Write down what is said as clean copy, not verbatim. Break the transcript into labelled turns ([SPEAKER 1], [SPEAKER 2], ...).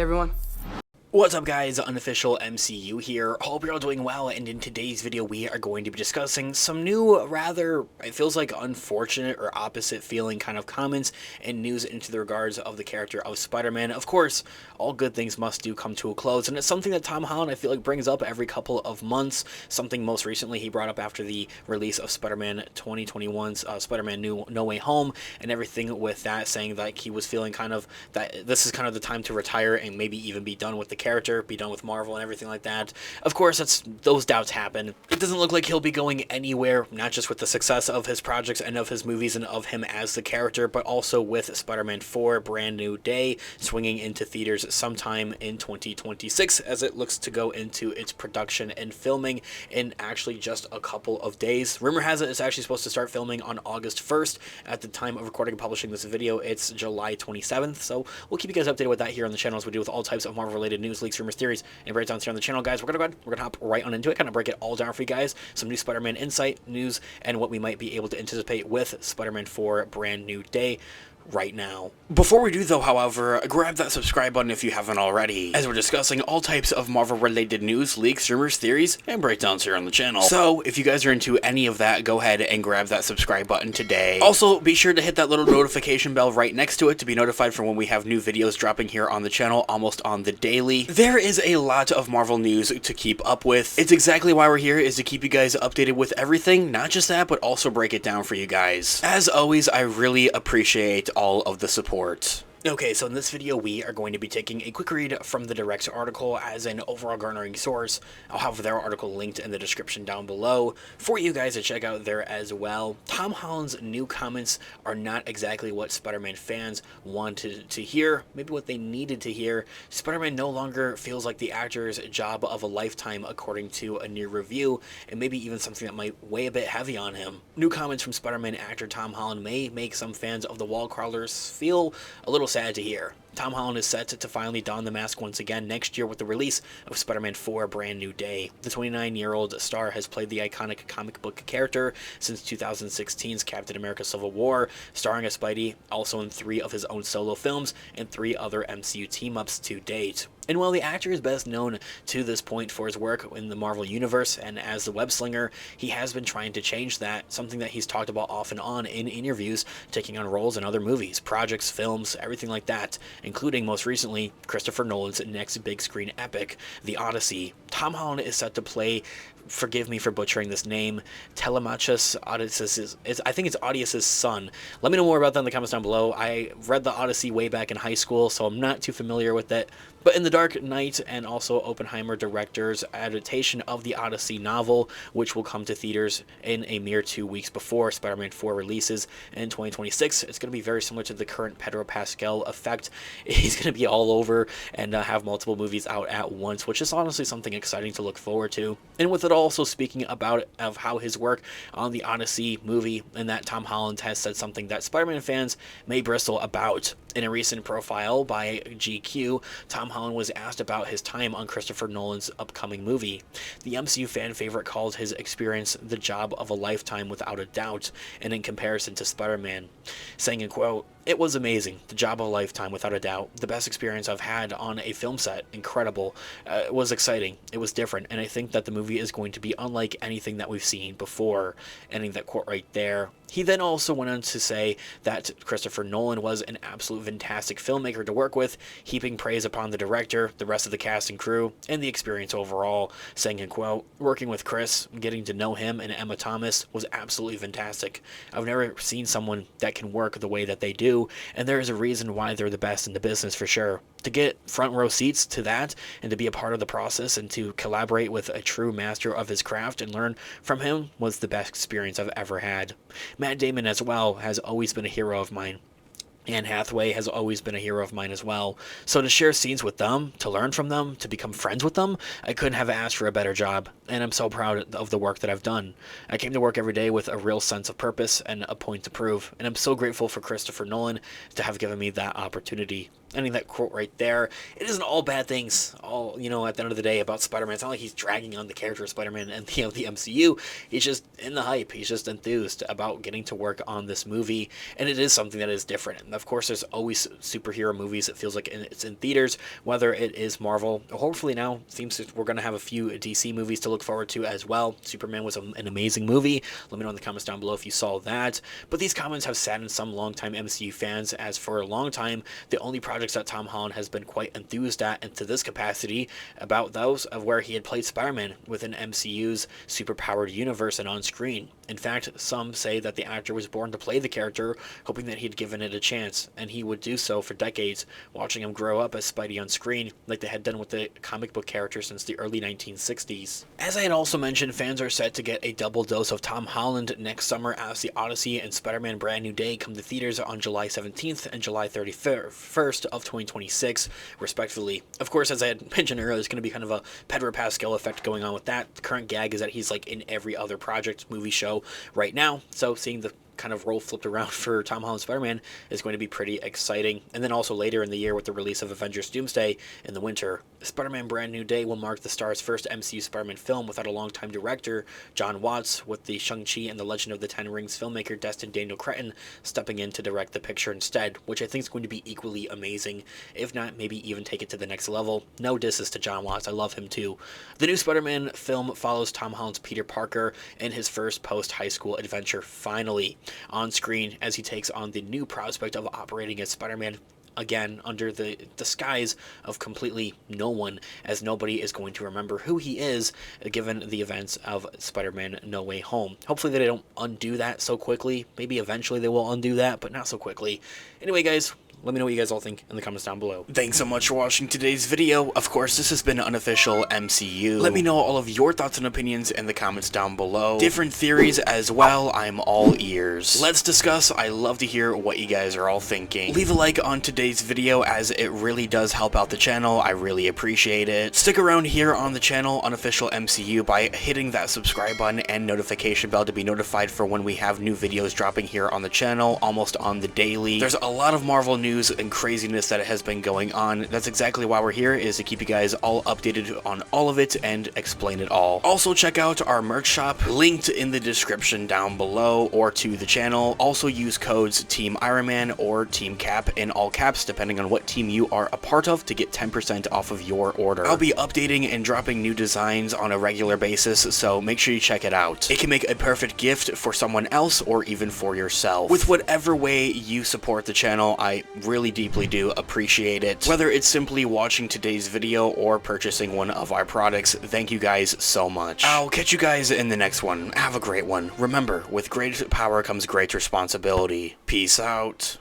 [SPEAKER 1] everyone.
[SPEAKER 2] What's up guys, Unofficial MCU here. Hope you're all doing well, and in today's video we are going to be discussing some new, rather, it feels like unfortunate or opposite feeling kind of comments and news into the regards of the character of Spider-Man. Of course, all good things must do come to a close, and it's something that Tom Holland I feel like brings up every couple of months, something most recently he brought up after the release of Spider-Man 2021's Spider-Man No Way Home, and everything with that, saying like he was feeling kind of that this is kind of the time to retire and maybe even be done with the character, be done with Marvel and everything like that. Of course, those doubts happen. It doesn't look like he'll be going anywhere, not just with the success of his projects and of his movies and of him as the character, but also with Spider-Man 4 Brand New Day swinging into theaters sometime in 2026, as it looks to go into its production and filming in actually just a couple of days. Rumor has it it's actually supposed to start filming on August 1st. At the time of recording and publishing this video, it's July 27th, so we'll keep you guys updated with that here on the channel as we do with all types of Marvel-related news, leaks, rumors, theories, and breakdowns here on the channel, guys. We're gonna hop right on into it, kind of break it all down for you guys. Some new Spider-Man insight, news, and what we might be able to anticipate with Spider-Man 4 Brand New Day right now. Before we do though, however, grab that subscribe button if you haven't already, as we're discussing all types of Marvel related news, leaks, rumors, theories, and breakdowns here on the channel. So if you guys are into any of that, go ahead and grab that subscribe button today. Also, be sure to hit that little notification bell right next to it to be notified for when we have new videos dropping here on the channel almost on the daily. There is a lot of Marvel news to keep up with. It's exactly why we're here, is to keep you guys updated with everything, not just that, but also break it down for you guys. As always, I really appreciate all of the support. Okay, so in this video we are going to be taking a quick read from the Direct article as an overall garnering source. I'll have their article linked in the description down below for you guys to check out there as well. Tom Holland's new comments are not exactly what Spider-Man fans wanted to hear, maybe what they needed to hear. Spider-Man no longer feels like the actor's job of a lifetime, according to a new review, and maybe even something that might weigh a bit heavy on him. New comments from Spider-Man actor Tom Holland may make some fans of the wall crawlers feel a little sad to hear. Tom Holland is set to finally don the mask once again next year with the release of Spider-Man 4 Brand New Day. The 29-year-old star has played the iconic comic book character since 2016's Captain America Civil War, starring as Spidey also in 3 of his own solo films and 3 other MCU team-ups to date. And while the actor is best known to this point for his work in the Marvel Universe and as the web slinger, he has been trying to change that, something that he's talked about off and on in interviews, taking on roles in other movies, projects, films, everything like that, including most recently Christopher Nolan's next big screen epic, The Odyssey. Tom Holland is set to play, forgive me for butchering this name, Telemachus Odysseus. I think it's Odysseus' son. Let me know more about that in the comments down below. I read The Odyssey way back in high school, so I'm not too familiar with it. But in The Dark Knight and also Oppenheimer director's adaptation of the Odyssey novel, which will come to theaters in a mere 2 weeks before Spider-Man 4 releases in 2026, it's going to be very similar to the current Pedro Pascal effect. He's going to be all over and have multiple movies out at once, which is honestly something exciting to look forward to. And with it also speaking about of how his work on the Odyssey movie, and that Tom Holland has said something that Spider-Man fans may bristle about. In a recent profile by GQ, Tom Holland was asked about his time on Christopher Nolan's upcoming movie. The MCU fan favorite called his experience the job of a lifetime without a doubt, and in comparison to Spider-Man, saying in quote, "It was amazing, the job of a lifetime without a doubt, the best experience I've had on a film set, incredible, it was exciting, it was different, and I think that the movie is going to be unlike anything that we've seen before," ending that quote right there. He then also went on to say that Christopher Nolan was an absolute fantastic filmmaker to work with, heaping praise upon the director, the rest of the cast and crew, and the experience overall, saying in quote, "Working with Chris, getting to know him and Emma Thomas was absolutely fantastic. I've never seen someone that can work the way that they do, and there is a reason why they're the best in the business for sure. To get front row seats to that and to be a part of the process and to collaborate with a true master of his craft and learn from him was the best experience I've ever had. Matt Damon as well has always been a hero of mine. Anne Hathaway has always been a hero of mine as well. So to share scenes with them, to learn from them, to become friends with them, I couldn't have asked for a better job, and I'm so proud of the work that I've done. I came to work every day with a real sense of purpose and a point to prove, and I'm so grateful for Christopher Nolan to have given me that opportunity." ending that quote right there. It isn't all bad things, all, you know, at the end of the day about Spider-Man. It's not like he's dragging on the character of Spider-Man and, you know, the MCU. He's just in the hype. He's just enthused about getting to work on this movie, and it is something that is different. And of course, there's always superhero movies. It feels like it's in theaters, whether it is Marvel. Hopefully now, seems like we're going to have a few DC movies to look forward to as well. Superman was an amazing movie. Let me know in the comments down below if you saw that. But these comments have saddened some longtime MCU fans, as for a long time, the only projects that Tom Holland has been quite enthused at, and to this capacity, about those of where he had played Spider-Man within MCU's superpowered universe and on screen. In fact, some say that the actor was born to play the character, hoping that he'd given it a chance, and he would do so for decades, watching him grow up as Spidey on screen, like they had done with the comic book character since the early 1960s. As I had also mentioned, fans are set to get a double dose of Tom Holland next summer as The Odyssey and Spider-Man Brand New Day come to theaters on July 17th and July 31st of 2026, respectively. Of course, as I had mentioned earlier, there's going to be kind of a Pedro Pascal effect going on with that. The current gag is that he's like in every other project, movie, show right now, so seeing the kind of role flipped around for Tom Holland's Spider-Man is going to be pretty exciting. And then also later in the year with the release of Avengers Doomsday in the winter, Spider-Man Brand New Day will mark the star's first MCU Spider-Man film without a longtime director, John Watts, with the Shang-Chi and the Legend of the Ten Rings filmmaker Destin Daniel Cretton stepping in to direct the picture instead, which I think is going to be equally amazing, if not maybe even take it to the next level. No disses to John Watts, I love him too. The new Spider-Man film follows Tom Holland's Peter Parker in his first post-high school adventure, finally on screen, as he takes on the new prospect of operating as Spider-Man again under the disguise of completely no one, as nobody is going to remember who he is given the events of Spider-Man No Way Home. Hopefully they don't undo that so quickly. Maybe eventually they will undo that, but not so quickly. Anyway, guys, let me know what you guys all think in the comments down below. Thanks so much for watching today's video. Of course, this has been Unofficial MCU. Let me know all of your thoughts and opinions in the comments down below. Different theories as well, I'm all ears. Let's discuss. I love to hear what you guys are all thinking. Leave a like on today's video, as it really does help out the channel. I really appreciate it. Stick around here on the channel, Unofficial MCU, by hitting that subscribe button and notification bell to be notified for when we have new videos dropping here on the channel, almost on the daily. There's a lot of Marvel news and craziness that has been going on. That's exactly why we're here, is to keep you guys all updated on all of it and explain it all. Also, check out our merch shop, linked in the description down below, or to the channel. Also use codes Team Iron Man or Team Cap in all caps, depending on what team you are a part of, to get 10% off of your order. I'll be updating and dropping new designs on a regular basis, so make sure you check it out. It can make a perfect gift for someone else or even for yourself. With whatever way you support the channel, I really deeply do appreciate it. Whether it's simply watching today's video or purchasing one of our products, thank you guys so much. I'll catch you guys in the next one. Have a great one. Remember, with great power comes great responsibility. Peace out.